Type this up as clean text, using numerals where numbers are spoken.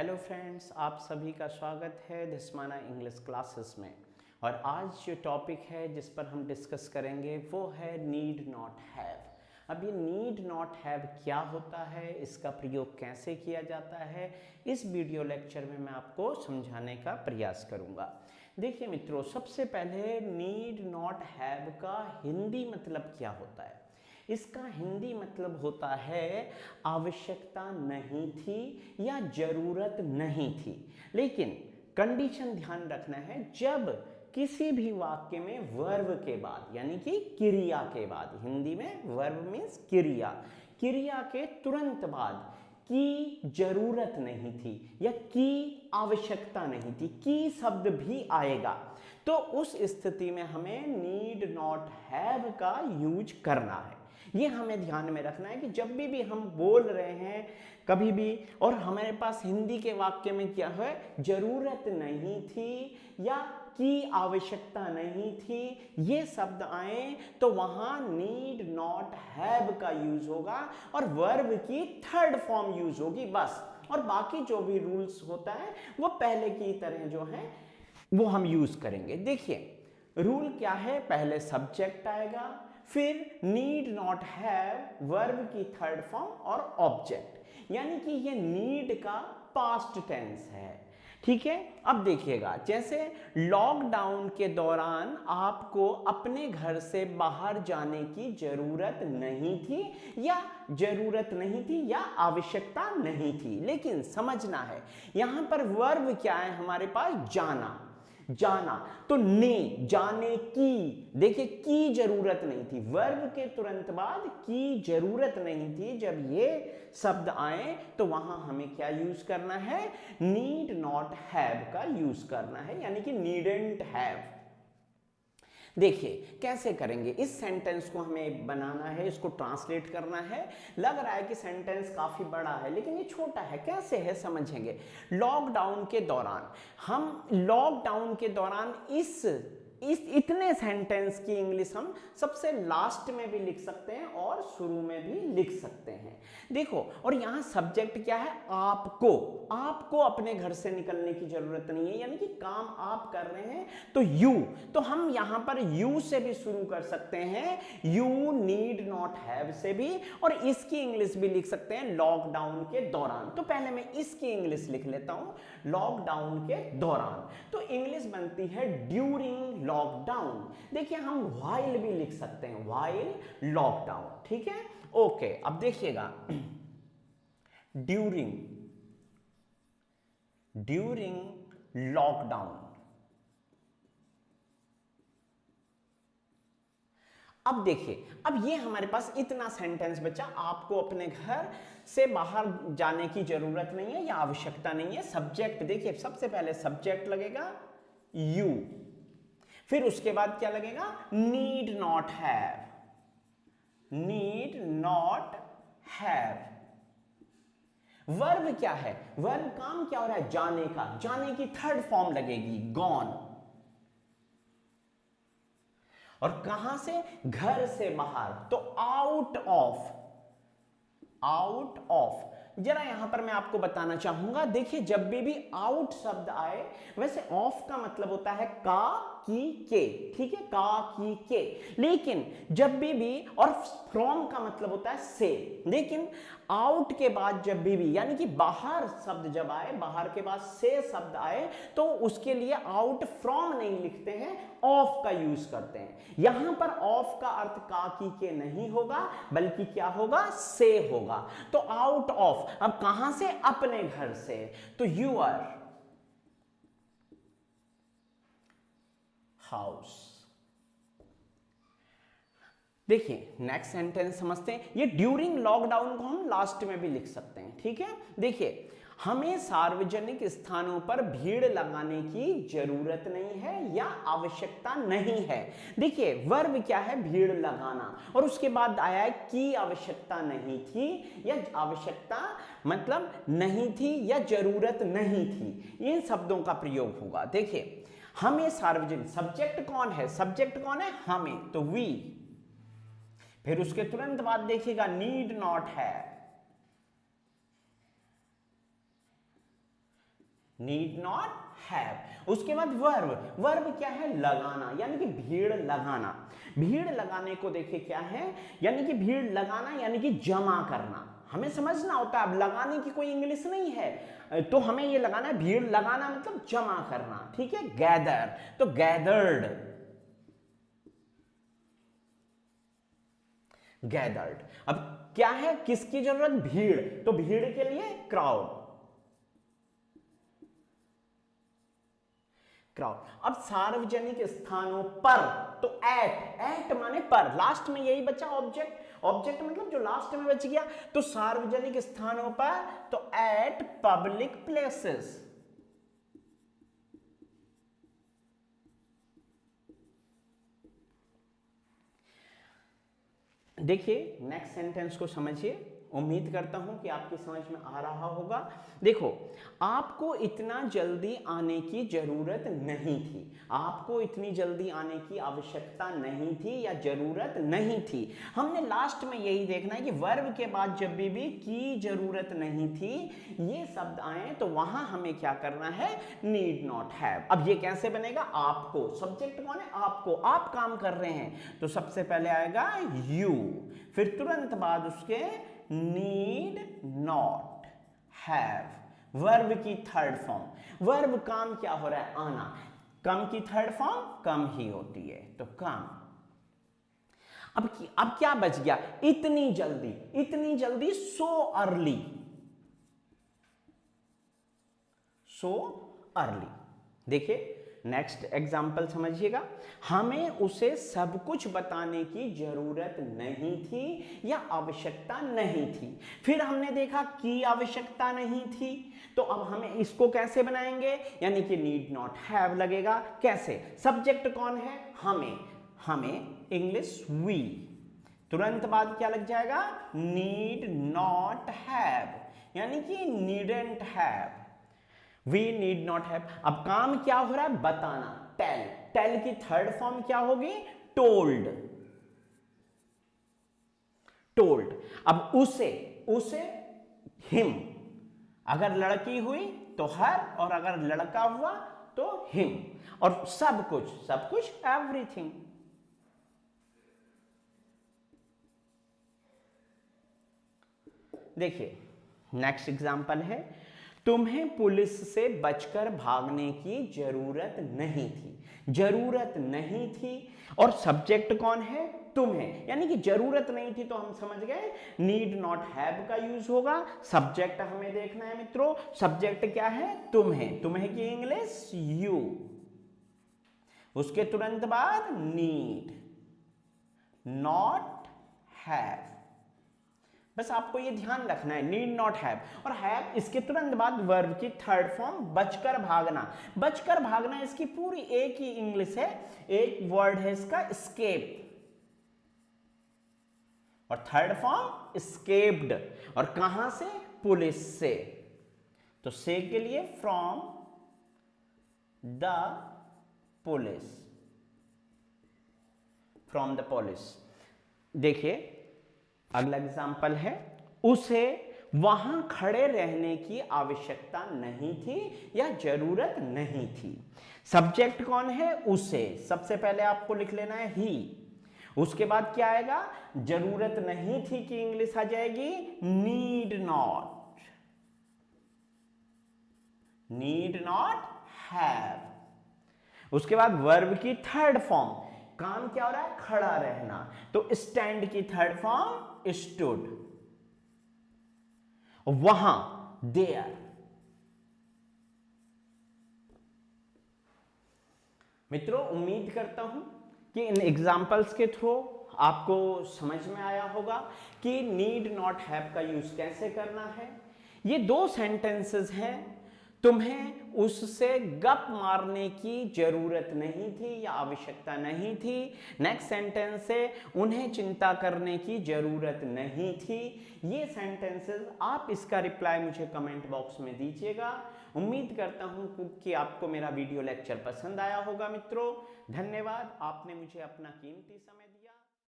Hello friends, आप सभी का स्वागत है धस्माना इंग्लिश क्लासेस में। और आज जो टॉपिक है जिस पर हम डिस्कस करेंगे वो है नीड नॉट हैव। अब ये नीड नॉट हैव क्या होता है, इसका प्रयोग कैसे किया जाता है, इस वीडियो लेक्चर में मैं आपको समझाने का प्रयास करूंगा। देखिए मित्रों, सबसे पहले नीड नॉट हैव का हिंदी मतलब क्या होता है। इसका हिंदी मतलब होता है आवश्यकता नहीं थी या जरूरत नहीं थी। लेकिन कंडीशन ध्यान रखना है, जब किसी भी वाक्य में वर्ब के बाद यानी कि क्रिया के बाद, हिंदी में वर्ब मीन्स क्रिया, क्रिया के तुरंत बाद की जरूरत नहीं थी या की आवश्यकता नहीं थी, की शब्द भी आएगा तो उस स्थिति में हमें नीड नॉट हैव का यूज करना है। ये हमें ध्यान में रखना है कि जब भी हम बोल रहे हैं कभी भी और हमारे पास हिंदी के वाक्य में क्या है, जरूरत नहीं थी या की आवश्यकता नहीं थी, ये शब्द आए तो वहां नीड नॉट हैव का यूज होगा और वर्ब की थर्ड फॉर्म यूज होगी बस। और बाकी जो भी रूल्स होता है वो पहले की तरह जो है वो हम यूज करेंगे। देखिए रूल क्या है, पहले सब्जेक्ट आएगा, फिर नीड नॉट हैव वर्ब की थर्ड फॉर्म और ऑब्जेक्ट, यानी कि ये नीड का पास्ट टेंस है। ठीक है, अब देखिएगा, जैसे लॉकडाउन के दौरान आपको अपने घर से बाहर जाने की जरूरत नहीं थी या जरूरत नहीं थी या आवश्यकता नहीं थी, लेकिन समझना है यहां पर वर्ब क्या है हमारे पास, जाना। जाना तो ने, जाने की, देखिए की जरूरत नहीं थी, वर्ब के तुरंत बाद की जरूरत नहीं थी, जब ये शब्द आए तो वहां हमें क्या यूज करना है, नीड नॉट हैव का यूज करना है, यानी कि नीडेंट हैव। देखिए कैसे करेंगे, इस सेंटेंस को हमें बनाना है, इसको ट्रांसलेट करना है। लग रहा है कि सेंटेंस काफी बड़ा है लेकिन ये छोटा है, कैसे है समझेंगे। लॉकडाउन के दौरान, हम लॉकडाउन के दौरान इस इतने सेंटेंस की इंग्लिश हम सबसे लास्ट में भी लिख सकते हैं और शुरू में भी लिख सकते हैं। देखो, और यहां सब्जेक्ट क्या है, आपको, आपको अपने घर से निकलने की जरूरत नहीं है, यानी कि काम आप कर रहे हैं तो यू, तो हम यहां पर यू से भी शुरू कर सकते हैं, यू नीड नॉट हैव से भी, और इसकी इंग्लिश भी लिख सकते हैं लॉकडाउन के दौरान। तो पहले मैं इसकी इंग्लिश लिख लेता हूं, लॉकडाउन के दौरान, तो इंग्लिश बनती है ड्यूरिंग लॉकडाउन। देखिए हम व्हाइल भी लिख सकते हैं, व्हाइल लॉकडाउन। ठीक है, ओके, अब देखिएगा ड्यूरिंग, ड्यूरिंग लॉकडाउन। अब देखिए, अब ये हमारे पास इतना सेंटेंस बचा, आपको अपने घर से बाहर जाने की जरूरत नहीं है या आवश्यकता नहीं है। सब्जेक्ट देखिए, सबसे पहले सब्जेक्ट लगेगा यू, फिर उसके बाद क्या लगेगा, need not have, need not have. Verb क्या है, वर्ब काम क्या हो रहा है, जाने का, जाने की थर्ड फॉर्म लगेगी गॉन। और कहां से, घर से बाहर, तो आउट ऑफ, आउट ऑफ। जरा यहां पर मैं आपको बताना चाहूंगा, देखिए जब भी आउट शब्द आए, वैसे ऑफ का मतलब होता है का, की, के, ठीक है, का, की, के, लेकिन जब भी, और फ्रॉम का मतलब होता है से, लेकिन आउट के बाद जब भी यानी कि बाहर शब्द जब आए, बाहर के बाद से शब्द आए, तो उसके लिए आउट फ्रॉम नहीं लिखते हैं, ऑफ का यूज करते हैं। यहां पर ऑफ का अर्थ का, की, के नहीं होगा, बल्कि क्या होगा, से होगा। तो आउट ऑफ, अब कहां से, अपने घर से, तो यूर हाउस। देखिए नेक्स्ट सेंटेंस समझते हैं, ये ड्यूरिंग लॉकडाउन को हम लास्ट में भी लिख सकते हैं। ठीक है, देखिए हमें सार्वजनिक स्थानों पर भीड़ लगाने की जरूरत नहीं है या आवश्यकता नहीं है। देखिए वर्ब क्या है, भीड़ लगाना, और उसके बाद आया है की आवश्यकता नहीं थी या आवश्यकता मतलब नहीं थी या जरूरत नहीं थी, इन शब्दों का प्रयोग होगा। देखिए हमें सार्वजनिक, सब्जेक्ट कौन है, सब्जेक्ट कौन है, हमें, तो वी, फिर उसके तुरंत बाद देखिएगा नीड नॉट है, नीड नॉट हैव। उसके बाद वर्ब, वर्ब क्या है, लगाना, यानी कि भीड़ लगाना। भीड़ लगाने को देखिए क्या है, यानी कि भीड़ लगाना यानी कि जमा करना। हमें समझना होता है, अब लगाने की कोई इंग्लिश नहीं है, तो हमें ये लगाना है, भीड़ लगाना मतलब जमा करना, ठीक है। गैदर, तो गैदर्ड, गैदर्ड। अब क्या है, किसकी जरूरत, भीड़, तो भीड़ के लिए क्राउड, क्राउड। अब सार्वजनिक स्थानों पर, तो एट, एट माने पर, लास्ट में यही बचा ऑब्जेक्ट, ऑब्जेक्ट मतलब जो लास्ट में बच गया, तो सार्वजनिक स्थानों पर, तो एट पब्लिक प्लेसेस। देखिए नेक्स्ट सेंटेंस को समझिए, उम्मीद करता हूं कि आपकी समझ में आ रहा होगा। देखो, आपको इतना जल्दी आने की जरूरत नहीं थी, आपको इतनी जल्दी आने की आवश्यकता नहीं थी या जरूरत नहीं थी। हमने लास्ट में यही देखना है कि वर्ब के बाद जब भी की जरूरत नहीं थी ये शब्द आए तो वहां हमें क्या करना है, नीड नॉट हैव। अब ये कैसे बनेगा, आपको, सब्जेक्ट कौन है, आपको, आप काम कर रहे हैं, तो सबसे पहले आएगा यू, फिर तुरंत बाद उसके नीड नॉट हैव, वर्ब की थर्ड फॉर्म। वर्ब काम क्या हो रहा है, आना, कम की थर्ड फॉर्म कम ही होती है, तो कम। अब क्या बच गया, इतनी जल्दी, इतनी जल्दी, सो अर्ली, सो अर्ली। देखिए नेक्स्ट एग्जाम्पल समझिएगा, हमें उसे सब कुछ बताने की जरूरत नहीं थी या आवश्यकता नहीं थी। फिर हमने देखा कि आवश्यकता नहीं थी, तो अब हमें इसको कैसे बनाएंगे, यानी कि नीड नॉट हैव लगेगा। कैसे, सब्जेक्ट कौन है, हमें, हमें इंग्लिश वी, तुरंत बाद क्या लग जाएगा, नीड नॉट हैव, यानी कि needn't have, we need not have. अब काम क्या हो रहा है, बताना, टेल, टेल की थर्ड फॉर्म क्या होगी, टोल्ड, टोल्ड। अब उसे, उसे हिम, अगर लड़की हुई तो हर, और अगर लड़का हुआ तो हिम, और सब कुछ, सब कुछ एवरीथिंग। देखिए नेक्स्ट एग्जांपल है, तुम्हें पुलिस से बचकर भागने की जरूरत नहीं थी, जरूरत नहीं थी, और सब्जेक्ट कौन है, तुम्हें, यानी कि जरूरत नहीं थी, तो हम समझ गए नीड नॉट हैव का यूज होगा। सब्जेक्ट हमें देखना है मित्रों, सब्जेक्ट क्या है, तुम्हें, तुम्हें की इंग्लिश यू, उसके तुरंत बाद नीड नॉट हैव। बस आपको ये ध्यान रखना है, नीड नॉट हैव, और हैव इसके तुरंत बाद वर्ब की थर्ड फॉर्म बचकर भागना। बचकर भागना इसकी पूरी एक ही इंग्लिश है, एक वर्ड है इसका स्केप, और थर्ड फॉर्म स्केप्ड, और कहां से, पुलिस से, तो से के लिए from the police, from the police. देखिए अगला एग्जाम्पल है, उसे वहां खड़े रहने की आवश्यकता नहीं थी या जरूरत नहीं थी। सब्जेक्ट कौन है, उसे, सबसे पहले आपको लिख लेना है ही, उसके बाद क्या आएगा, जरूरत नहीं थी की इंग्लिश आ जाएगी need not, need not have. उसके बाद वर्ब की थर्ड फॉर्म, काम क्या हो रहा है, खड़ा रहना, तो स्टैंड की थर्ड फॉर्म स्टूड, वहां देयर। मित्रों उम्मीद करता हूं कि इन एग्जाम्पल्स के थ्रू आपको समझ में आया होगा कि नीड नॉट हैव का यूज कैसे करना है। ये दो सेंटेंसेस हैं, तुम्हें उससे गप मारने की जरूरत नहीं थी या आवश्यकता नहीं थी। नेक्स्ट सेंटेंस से उन्हें चिंता करने की जरूरत नहीं थी। ये सेंटेंसेस आप इसका रिप्लाई मुझे कमेंट बॉक्स में दीजिएगा। उम्मीद करता हूं कि आपको मेरा वीडियो लेक्चर पसंद आया होगा मित्रों। धन्यवाद, आपने मुझे अपना कीमती समय